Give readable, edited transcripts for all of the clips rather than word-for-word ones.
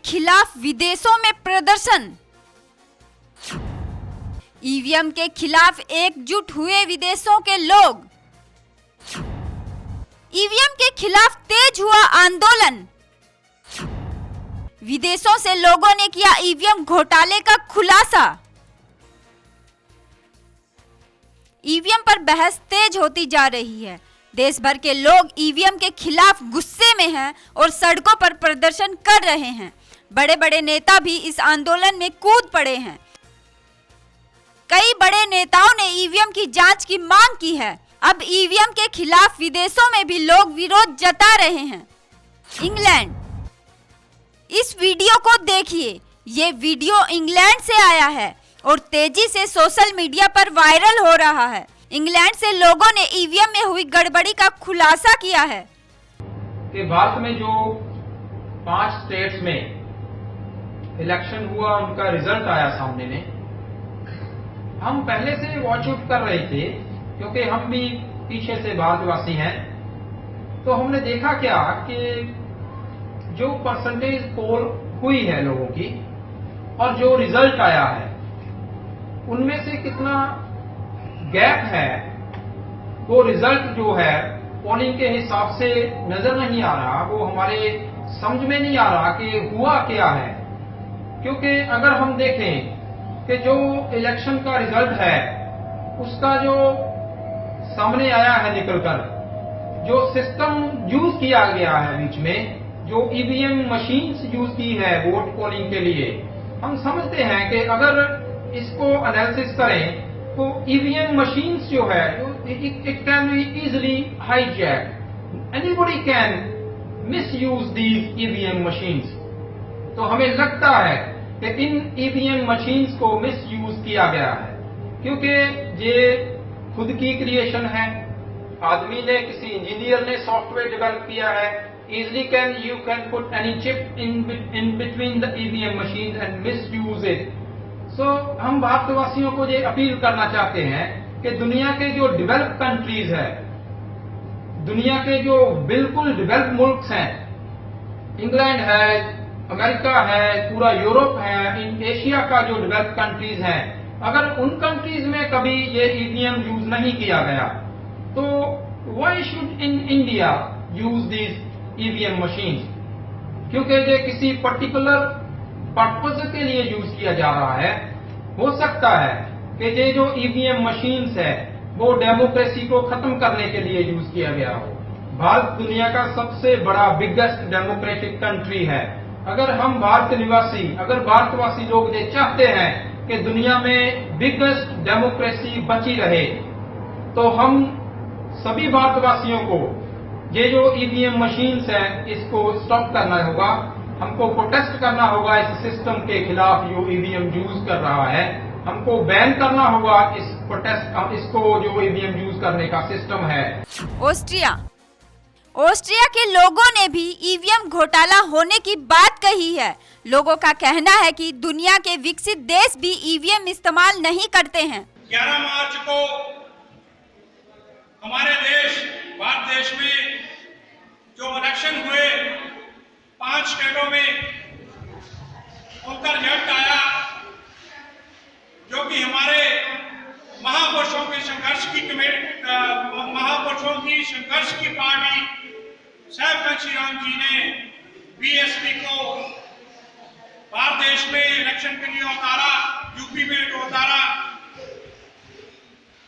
खिलाफ विदेशों में प्रदर्शन। ईवीएम के खिलाफ एकजुट हुए विदेशों के लोग। ईवीएम के खिलाफ तेज हुआ आंदोलन। विदेशों से लोगों ने किया ईवीएम घोटाले का खुलासा। ईवीएम पर बहस तेज होती जा रही है। देश भर के लोग ईवीएम के खिलाफ गुस्से में हैं और सड़कों पर प्रदर्शन कर रहे हैं। बड़े बड़े नेता भी इस आंदोलन में कूद पड़े हैं। कई बड़े नेताओं ने ईवीएम की जांच की मांग की है। अब ईवीएम के खिलाफ विदेशों में भी लोग विरोध जता रहे हैं। इंग्लैंड, इस वीडियो को देखिए। ये वीडियो इंग्लैंड से आया है और तेजी से सोशल मीडिया पर वायरल हो रहा है। इंग्लैंड से लोगों ने ईवीएम में हुई गड़बड़ी का खुलासा किया है कि भारत में जो 5 स्टेट्स में इलेक्शन हुआ, उनका रिजल्ट आया सामने में। हम पहले से वॉच आउट कर रहे थे क्योंकि हम भी पीछे से भारतवासी हैं। तो हमने देखा क्या कि जो परसेंटेज पोल हुई है लोगों की और जो रिजल्ट आया है उनमें से कितना गैप है, वो रिजल्ट जो है पोलिंग के हिसाब से नजर नहीं आ रहा। वो हमारे समझ में नहीं आ रहा कि हुआ क्या है। क्योंकि अगर हम देखें कि जो इलेक्शन का रिजल्ट है उसका जो सामने आया है निकलकर, जो सिस्टम यूज किया गया है बीच में, जो ईवीएम मशीन्स यूज की है वोट पोलिंग के लिए, हम समझते हैं कि अगर इसको एनालिसिस करें तो ईवीएम मशीन्स जो है it can be easily hijack. Anybody can misuse these EVM machines. तो हमें लगता है कि इन ईवीएम मशीन्स को मिसयूज किया गया है क्योंकि ये खुद की क्रिएशन है। आदमी ने, किसी इंजीनियर ने सॉफ्टवेयर डेवलप किया है। Easily you can put any chip in between the EVM machine and misuse it. So हम भारतवासियों को ये अपील करना चाहते हैं कि दुनिया के जो डेवलप कंट्रीज है, दुनिया के जो बिल्कुल डेवलप मुल्क हैं, इंग्लैंड है, अमेरिका है, पूरा यूरोप है, इन एशिया का जो डेवलप कंट्रीज हैं, अगर उन कंट्रीज में कभी ये ईवीएम यूज नहीं किया गया तो why should in India use these EVM machines? क्योंकि ये किसी पर्टिकुलर पर्पज के लिए यूज किया जा रहा है। हो सकता है कि ये जो ईवीएम मशीन्स है वो डेमोक्रेसी को खत्म करने के लिए यूज किया गया हो। भारत दुनिया का सबसे बड़ा बिगेस्ट डेमोक्रेटिक कंट्री है। अगर हम भारतवासी लोग ये चाहते हैं कि दुनिया में बिगेस्ट डेमोक्रेसी बची रहे तो हम सभी भारतवासियों को ये जो ईवीएम मशीन्स है इसको स्टॉप करना होगा। हमको प्रोटेस्ट करना होगा इस सिस्टम के खिलाफ जो ईवीएम यूज कर रहा है। हमको बैन करना होगा इसको जो ईवीएम यूज करने का सिस्टम है। ऑस्ट्रिया के लोगों ने भी ईवीएम घोटाला होने की बात कही है। लोगों का कहना है कि दुनिया के विकसित देश भी ईवीएम इस्तेमाल नहीं करते हैं। 11 मार्च को हमारे भारत देश में जो इलेक्शन हुए 5 स्टेटों में, उनका रिजल्ट आया जो कि हमारे महापुरुषों की संघर्ष की पार्टी साहब घनश्याम जी ने बीएसपी को भारत देश में इलेक्शन के लिए उतारा, यूपी में जो उतारा।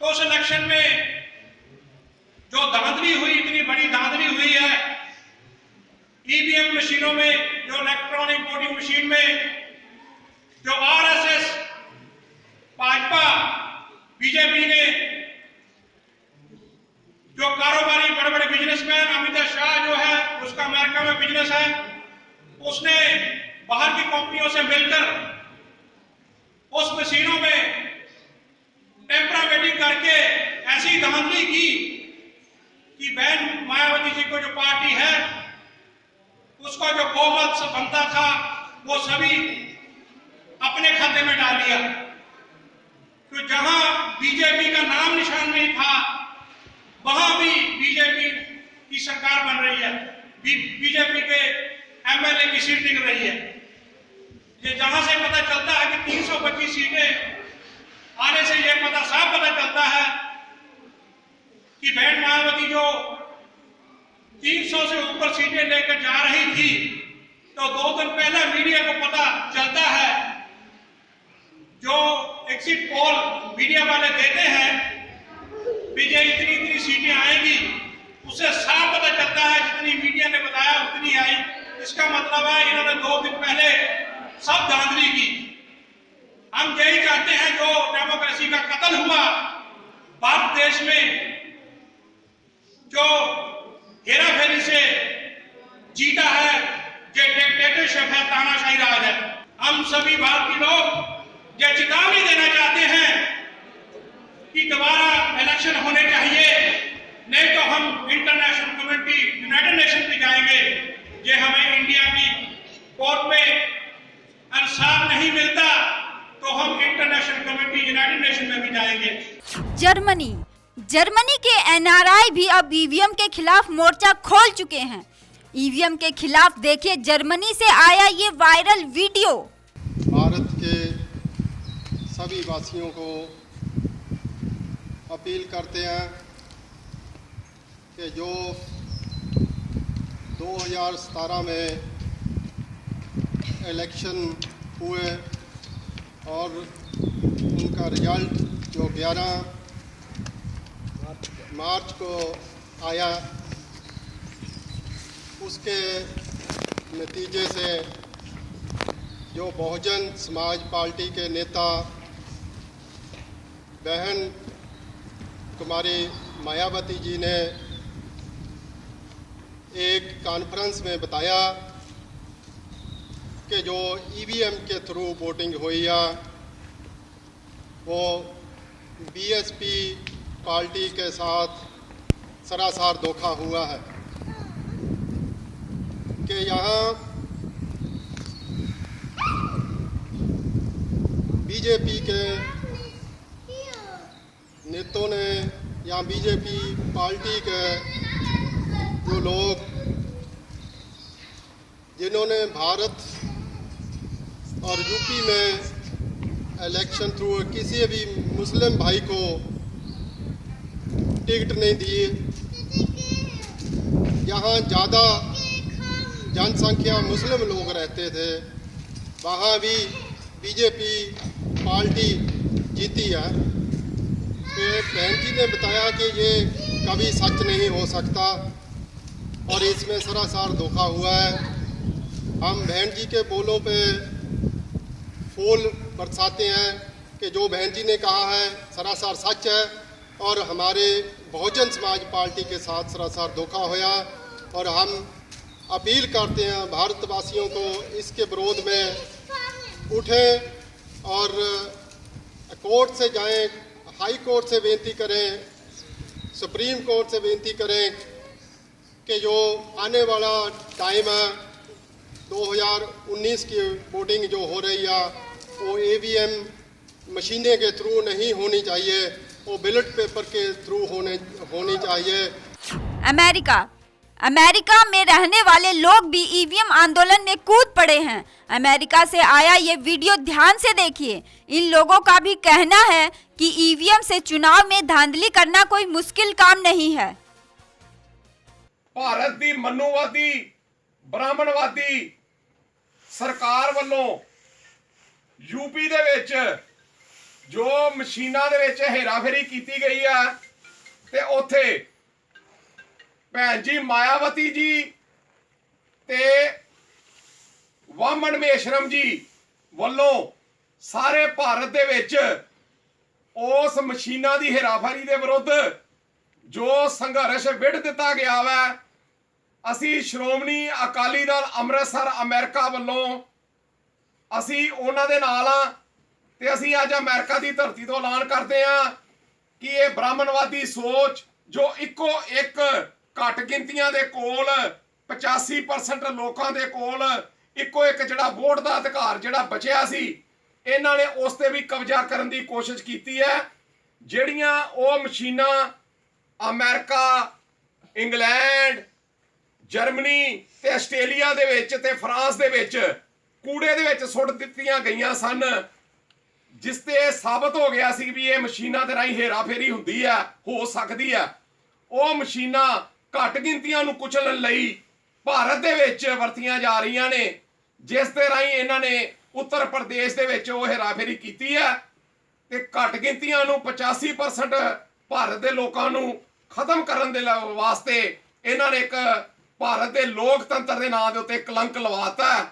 तो उस इलेक्शन में जो धांधली हुई, इतनी बड़ी धांधली हुई है ईवीएम मशीनों में, जो इलेक्ट्रॉनिक वोटिंग मशीन में, जो आरएसएस, भाजपा, बीजेपी ने, जो कारोबारी बड़े बड़े बिजनेसमैन, अमित शाह जो है उसका अमेरिका में बिजनेस है, उसने बाहर की कंपनियों से मिलकर उस मशीनों में टेम्परामेटिंग करके ऐसी धांधली की कि बहन मायावती जी को जो पार्टी है उसका जो बहुमत बनता था वो सभी अपने खाते में डाल दिया। तो जहां बीजेपी का नाम निशान नहीं था वहां भी बीजेपी की सरकार बन रही है, बीजेपी के एमएलए की सीट निकल रही है। ये जहां से पता चलता है कि 325 सीटें आने से ये साफ पता चलता है कि बहन मायावती जो 300 से ऊपर सीटें लेकर जा रही थी, तो 2 दिन पहले मीडिया को पता चलता है, जो एग्जिट पोल मीडिया वाले देते हैं बीजे इतनी सीटें आएंगी, उससे साफ पता चलता है जितनी मीडिया ने बताया उतनी आई। इसका मतलब है इन्होंने 2 दिन पहले सब धांधली की। हम यही चाहते हैं जो डेमोक्रेसी का कत्ल हुआ भारत देश में, जो हेराफेरी से जीता है, जो डिक्टेटरशिप है, तानाशाही राज है, हम सभी भारतीय लोग ये चेतावनी देना चाहते हैं कि दोबारा इलेक्शन होने चाहिए, नहीं तो हम इंटरनेशनल कम्युनिटी यूनाइटेड नेशन पे जाएंगे। ये हमें इंडिया की कोर्ट में इंसाफ नहीं मिलता तो हम इंटरनेशनल कम्युनिटी यूनाइटेड नेशन में भी जाएंगे। जर्मनी के एनआरआई भी अब ईवीएम के खिलाफ मोर्चा खोल चुके हैं। ईवीएम के खिलाफ देखिए जर्मनी से आया ये वायरल वीडियो। भारत के सभी वासियों को अपील करते हैं कि जो 2017 में इलेक्शन हुए और उनका रिजल्ट जो 11 मार्च को आया, उसके नतीजे से जो बहुजन समाज पार्टी के नेता बहन कुमारी मायावती जी ने एक कॉन्फ्रेंस में बताया कि जो ईवीएम के थ्रू वोटिंग हुई है वो बीएसपी पार्टी के साथ सरासर धोखा हुआ है, कि यहाँ बीजेपी के नेताओं ने या बीजेपी पार्टी के जो लोग जिन्होंने भारत और यूपी में इलेक्शन थ्रू किसी भी मुस्लिम भाई को टिकट नहीं दिए, यहाँ ज़्यादा जनसंख्या मुस्लिम लोग रहते थे, वहाँ भी बीजेपी पार्टी जीती है। बहन जी ने बताया कि ये कभी सच नहीं हो सकता और इसमें सरासर धोखा हुआ है। हम बहन जी के बोलों पे फूल बरसाते हैं कि जो बहन जी ने कहा है सरासर सच है और हमारे बहुजन समाज पार्टी के साथ सरासर धोखा होया। और हम अपील करते हैं भारतवासियों को इसके विरोध में उठें और कोर्ट से जाएं, हाई कोर्ट से बेनती करें, सुप्रीम कोर्ट से बेनती करें कि जो आने वाला टाइम है 2019 की वोटिंग जो हो रही है वो ईवीएम मशीनें के थ्रू नहीं होनी चाहिए, वो बैलेट पेपर के थ्रू होनी चाहिए। अमेरिका में रहने वाले लोग भी ईवीएम आंदोलन में कूद पड़े हैं। अमेरिका से आया ये वीडियो ध्यान से देखिए। इन लोगों का भी कहना है कि ईवीएम से चुनाव में धांधली करना कोई मुश्किल काम नहीं है। भारत ਦੀ ਮਨੂਵਾਦੀ ਬ੍ਰਾਹਮਣਵਾਦੀ ਸਰਕਾਰ ਵੱਲੋਂ यूपी ਦੇ ਵਿੱਚ ਜੋ ਮਸ਼ੀਨਾਂ ਦੇ ਵਿੱਚ ਹੇਰਾਫੇਰੀ ਕੀਤੀ ਗਈ ਆ ਤੇ ਉੱਥੇ ਭੈਣ ਜੀ ਮਾਇਆਵਤੀ ਜੀ ਤੇ ਵਾਮਨ ਮੇਸ਼ਰਮ ਜੀ ਵੱਲੋਂ ਸਾਰੇ ਭਾਰਤ ਦੇ ਵਿੱਚ ਉਸ ਮਸ਼ੀਨਾਂ ਦੀ ਹੇਰਾਫੇਰੀ ਦੇ ਵਿਰੁੱਧ ਜੋ ਸੰਘਰਸ਼ ਵਿੱਢ ਦਿੱਤਾ ਗਿਆ ਵਾ। ਅਸੀਂ ਸ਼੍ਰੋਮਣੀ ਅਕਾਲੀ ਦਲ ਅੰਮ੍ਰਿਤਸਰ ਅਮਰੀਕਾ ਵੱਲੋਂ ਅਸੀਂ ਉਹਨਾਂ ਦੇ ਨਾਲ ਆ ਤੇ ਅਸੀਂ ਅੱਜ ਅਮਰੀਕਾ ਦੀ ਧਰਤੀ ਤੋਂ ਐਲਾਨ ਕਰਦੇ ਆ ਕਿ ਇਹ ਬ੍ਰਾਹਮਣਵਾਦੀ ਸੋਚ ਜੋ ਇੱਕੋ ਇੱਕ ਘੱਟ ਗਿਣਤੀਆਂ ਦੇ ਕੋਲ 85% ਲੋਕਾਂ ਦੇ ਕੋਲ ਇੱਕੋ ਇੱਕ ਜਿਹੜਾ ਵੋਟ ਦਾ ਅਧਿਕਾਰ ਜਿਹੜਾ ਬਚਿਆ ਸੀ, ਇਹਨਾਂ ਨੇ ਉਸ ਤੇ ਵੀ ਕਬਜ਼ਾ ਕਰਨ ਦੀ ਕੋਸ਼ਿਸ਼ ਕੀਤੀ ਹੈ। ਜਿਹੜੀਆਂ ਉਹ ਮਸ਼ੀਨਾਂ ਅਮਰੀਕਾ, ਇੰਗਲੈਂਡ, ਜਰਮਨੀ ਤੇ ਆਸਟ੍ਰੇਲੀਆ ਦੇ ਵਿੱਚ ਤੇ ਫਰਾਂਸ ਦੇ ਵਿੱਚ ਕੂੜੇ ਦੇ ਵਿੱਚ ਸੁੱਟ ਦਿੱਤੀਆਂ ਗਈਆਂ ਸਨ, ਜਿਸ ਤੇ ਇਹ ਸਾਬਤ ਹੋ ਗਿਆ ਸੀ ਵੀ ਇਹ ਮਸ਼ੀਨਾਂ ਦੇ ਰਾਹੀਂ ਹੇਰਾਫੇਰੀ ਹੁੰਦੀ ਹੈ, ਹੋ ਸਕਦੀ ਹੈ। ਉਹ ਮਸ਼ੀਨਾਂ ਘੱਟ ਗਿਣਤੀਆਂ ਨੂੰ ਕੁਚਲਣ ਲਈ ਭਾਰਤ ਦੇ ਵਿੱਚ ਵਰਤੀਆਂ ਜਾ ਰਹੀਆਂ ਨੇ, ਜਿਸ ਦੇ ਰਾਹੀਂ ਇਹਨਾਂ ਨੇ ਉੱਤਰ ਪ੍ਰਦੇਸ਼ ਦੇ ਵਿੱਚ ਉਹ ਹੇਰਾਫੇਰੀ ਕੀਤੀ ਹੈ ਤੇ ਘੱਟ ਗਿਣਤੀਆਂ ਨੂੰ 85% ਭਾਰਤ ਦੇ ਲੋਕਾਂ ਨੂੰ ਖਤਮ ਕਰਨ ਦੇ ਵਾਸਤੇ ਇਹਨਾਂ ਨੇ ਇੱਕ ਭਾਰਤ ਦੇ ਲੋਕਤੰਤਰ ਦੇ ਨਾਂ ਦੇ ਉੱਤੇ ਕਲੰਕ ਲਵਾਤਾ ਹੈ।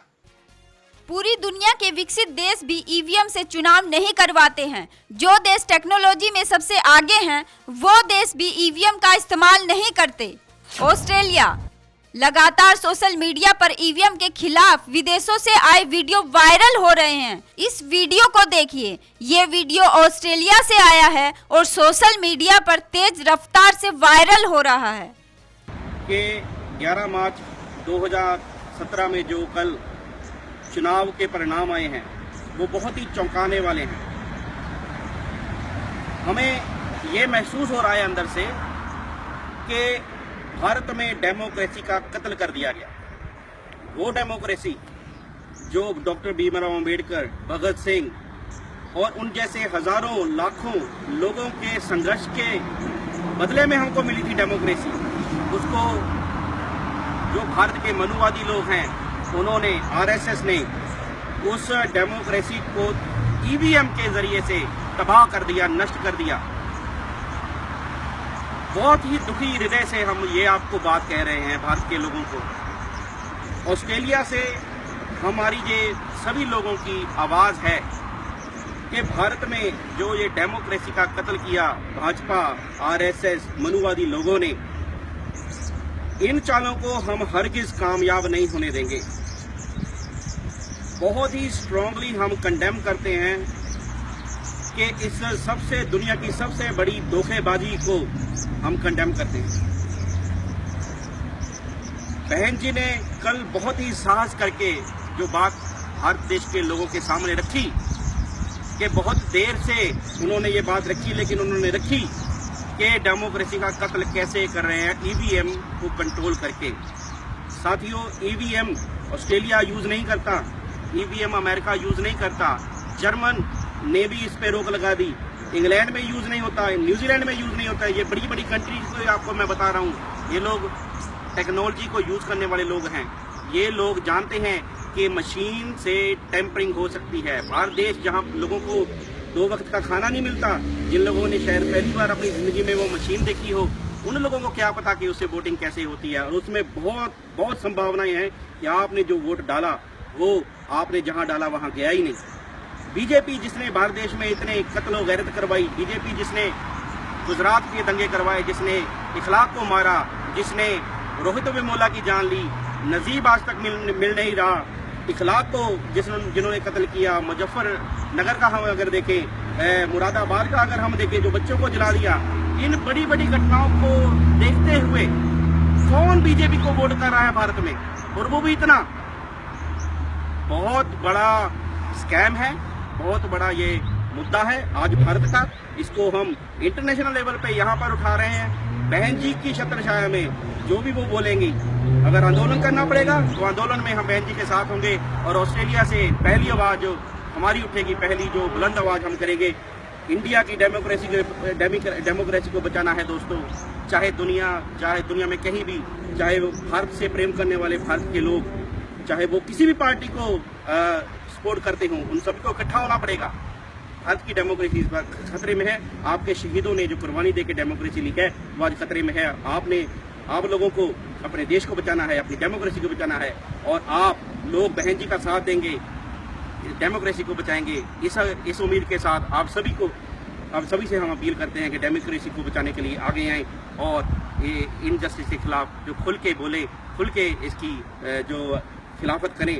पूरी दुनिया के विकसित देश भी ईवीएम से चुनाव नहीं करवाते हैं। जो देश टेक्नोलॉजी में सबसे आगे हैं, वो देश भी ईवीएम का इस्तेमाल नहीं करते। ऑस्ट्रेलिया लगातार सोशल मीडिया पर ईवीएम के खिलाफ विदेशों से आए वीडियो वायरल हो रहे हैं। इस वीडियो को देखिए। ये वीडियो ऑस्ट्रेलिया से आया है और सोशल मीडिया पर तेज रफ्तार से वायरल हो रहा है। कि 11 मार्च 2017 में जो कल चुनाव के परिणाम आए हैं वो बहुत ही चौंकाने वाले हैं। हमें ये महसूस हो रहा है अंदर से कि भारत में डेमोक्रेसी का कत्ल कर दिया गया। वो डेमोक्रेसी जो डॉक्टर भीमराव अंबेडकर, भगत सिंह और उन जैसे हजारों लाखों लोगों के संघर्ष के बदले में हमको मिली थी डेमोक्रेसी, उसको जो भारत के मनुवादी लोग हैं उन्होंने, आरएसएस ने उस डेमोक्रेसी को ईवीएम के जरिए से तबाह कर दिया, नष्ट कर दिया। बहुत ही दुखी हृदय से हम ये आपको बात कह रहे हैं भारत के लोगों को। ऑस्ट्रेलिया से हमारी ये सभी लोगों की आवाज है कि भारत में जो ये डेमोक्रेसी का कत्ल किया भाजपा, आरएसएस, मनुवादी लोगों ने, इन चालों को हम हरगिज कामयाब नहीं होने देंगे। बहुत ही स्ट्रांगली हम कंडेम करते हैं कि इस सबसे दुनिया की सबसे बड़ी धोखेबाजी को हम कंडेम करते हैं। बहन जी ने कल बहुत ही साहस करके जो बात भारत देश के लोगों के सामने रखी, कि बहुत देर से उन्होंने ये बात रखी, लेकिन उन्होंने रखी कि डेमोक्रेसी का कत्ल कैसे कर रहे हैं ईवीएम को कंट्रोल करके। साथियों, ईवीएम ऑस्ट्रेलिया यूज नहीं करता, ईवीएम अमेरिका यूज नहीं करता, जर्मन ने भी इस पे रोक लगा दी, इंग्लैंड में यूज नहीं होता, न्यूजीलैंड में यूज नहीं होता। ये बड़ी बड़ी कंट्रीज को आपको मैं बता रहा हूँ, ये लोग टेक्नोलॉजी को यूज करने वाले लोग हैं। ये लोग जानते हैं कि मशीन से टेम्परिंग हो सकती है। भारत देश जहाँ लोगों को 2 वक्त का खाना नहीं मिलता, जिन लोगों ने शायद पहली बार अपनी जिंदगी में वो मशीन देखी हो, उन लोगों को क्या पता कि उससे वोटिंग कैसे होती है। और उसमें बहुत संभावनाएं हैं कि आपने जो वोट डाला वो आपने जहां डाला वहां गया ही नहीं। बीजेपी जिसने भारत देश में इतने कत्ल गैरत करवाई, बीजेपी जिसने गुजरात के दंगे करवाए, जिसने इखलाक को मारा, जिसने रोहित वेमुला की जान ली, नजीब आज तक मिल नहीं रहा, इखलाक को जिन्होंने कत्ल किया, मुजफ्फरनगर का हम अगर देखें, मुरादाबाद का अगर हम देखें, जो बच्चों को जला दिया, इन बड़ी बड़ी घटनाओं को देखते हुए कौन बीजेपी को वोट कर रहा है भारत में? और वो भी इतना बहुत बड़ा स्कैम है, बहुत बड़ा ये मुद्दा है आज भारत का। इसको हम इंटरनेशनल लेवल पे यहाँ पर उठा रहे हैं। बहन जी की छत्रछाया में जो भी वो बोलेंगी, अगर आंदोलन करना पड़ेगा तो आंदोलन में हम बहन जी के साथ होंगे। और ऑस्ट्रेलिया से पहली आवाज जो हमारी उठेगी, पहली जो बुलंद आवाज हम करेंगे, इंडिया की डेमोक्रेसी को बचाना है दोस्तों। चाहे दुनिया में कहीं भी, चाहे वो भारत से प्रेम करने वाले भारत के लोग, चाहे वो किसी भी पार्टी को सपोर्ट करते हों, उन सबको इकट्ठा होना पड़ेगा। भारत की डेमोक्रेसी इस बार खतरे में है। आपके शहीदों ने जो कुर्बानी देकर डेमोक्रेसी ली है वो आज खतरे में है। आप लोगों को अपने देश को बचाना है, अपनी डेमोक्रेसी को बचाना है, और आप लोग बहन जी का साथ देंगे, डेमोक्रेसी को बचाएंगे। इस उम्मीद के साथ आप सभी से हम अपील करते हैं कि डेमोक्रेसी को बचाने के लिए आगे आएं और ये इनजस्टिस के खिलाफ जो खुल के बोले, खुल के इसकी जो खिलाफत करें।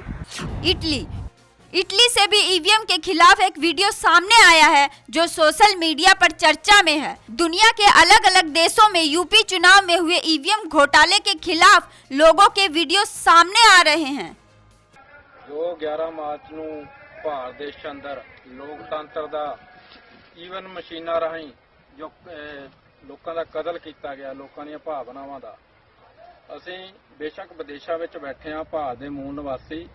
इटली से भी ईवीएम के खिलाफ एक वीडियो सामने आया है जो सोशल मीडिया पर चर्चा में है। दुनिया के अलग अलग देशों में यूपी चुनाव में हुए ईवीएम घोटाले के खिलाफ लोगों के वीडियो सामने आ रहे हैं। जो 11 मार्च ਨੂੰ ਭਾਰਤ ਦੇਸ਼ ਅੰਦਰ ਲੋਕਤੰਤਰ ਦਾ ਈਵਨ ਮਸ਼ੀਨਾਂ ਰਾਹੀਂ ਜੋ ਲੋਕਾਂ ਦਾ ਕਤਲ ਕੀਤਾ ਗਿਆ, ਲੋਕਾਂ ਦੀਆਂ ਭਾਵਨਾਵਾਂ ਦਾ, ਅਸੀਂ ਬੇਸ਼ੱਕ ਵਿਦੇਸ਼ਾਂ ਵਿੱਚ ਬੈਠੇ ਹਾਂ, ਭਾਰਤ ਦੇ ਮੂਲ ਨਿਵਾਸੀ,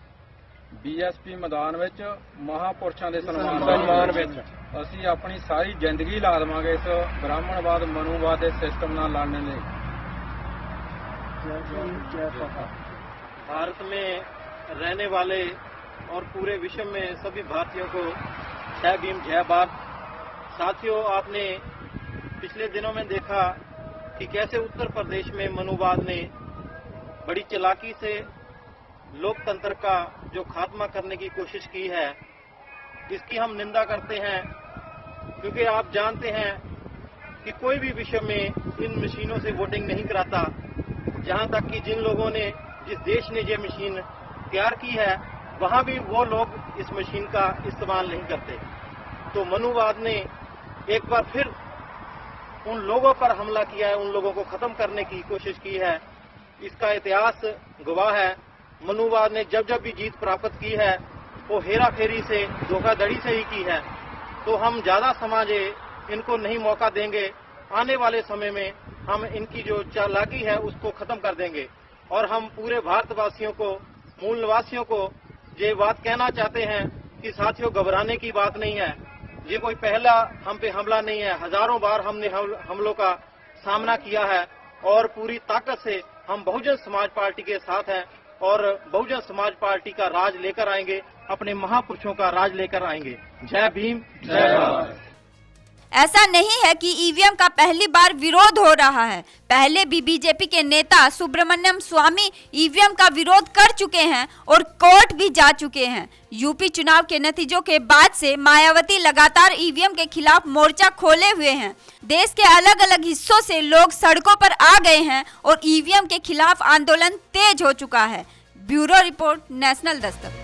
ਬੀਐਸਪੀ ਮੈਦਾਨ ਵਿੱਚ ਮਹਾਪੁਰਸ਼ਾਂ ਦੇ ਸਨਮਾਨ ਵਿੱਚ ਅਸੀਂ ਆਪਣੀ ਸਾਰੀ ਜ਼ਿੰਦਗੀ ਲਾ ਦੇਵਾਂਗੇ ਇਸ ਬ੍ਰਾਹਮਣਵਾਦ ਮਨੂਵਾਦ ਦੇ ਸਿਸਟਮ ਨਾਲ ਲੜਨ ਲਈ। भारत में रहने वाले और पूरे विश्व में सभी भारतीयों को जय भीम जय भारत। साथियों, आपने पिछले दिनों में देखा कि कैसे उत्तर प्रदेश में मनुवाद ने बड़ी चालाकी से लोकतंत्र का जो खात्मा करने की कोशिश की है, इसकी हम निंदा करते हैं, क्योंकि आप जानते हैं कि कोई भी विश्व में इन मशीनों से वोटिंग नहीं कराता। जहां तक कि जिन लोगों ने, जिस देश ने ये मशीन तैयार की है, वहां भी वो लोग इस मशीन का इस्तेमाल नहीं करते। तो मनुवाद ने एक बार फिर उन लोगों पर हमला किया है, उन लोगों को खत्म करने की कोशिश की है। इसका इतिहास गवाह है। मनुवाद ने जब जब भी जीत प्राप्त की है वो हेरा फेरी से, धोखाधड़ी से ही की है। तो हम ज्यादा समाजे इनको नहीं मौका देंगे। आने वाले समय में हम इनकी जो चालाकी है उसको खत्म कर देंगे और हम पूरे भारतवासियों को, मूल निवासियों को ये बात कहना चाहते हैं कि साथियों, घबराने की बात नहीं है। ये कोई पहला हम पे हमला नहीं है। हजारों बार हमने हमलों का सामना किया है और पूरी ताकत से हम बहुजन समाज पार्टी के साथ हैं और बहुजन समाज पार्टी का राज लेकर आएंगे, अपने महापुरुषों का राज लेकर आएंगे। जय भीम, जय भारत। ऐसा नहीं है कि ईवीएम का पहली बार विरोध हो रहा है। पहले भी बीजेपी के नेता सुब्रमण्यम स्वामी ईवीएम का विरोध कर चुके हैं और कोर्ट भी जा चुके हैं। यूपी चुनाव के नतीजों के बाद से मायावती लगातार ईवीएम के खिलाफ मोर्चा खोले हुए हैं। देश के अलग अलग हिस्सों से लोग सड़कों पर आ गए हैं और ईवीएम के खिलाफ आंदोलन तेज हो चुका है। Bureau report, national Dastak.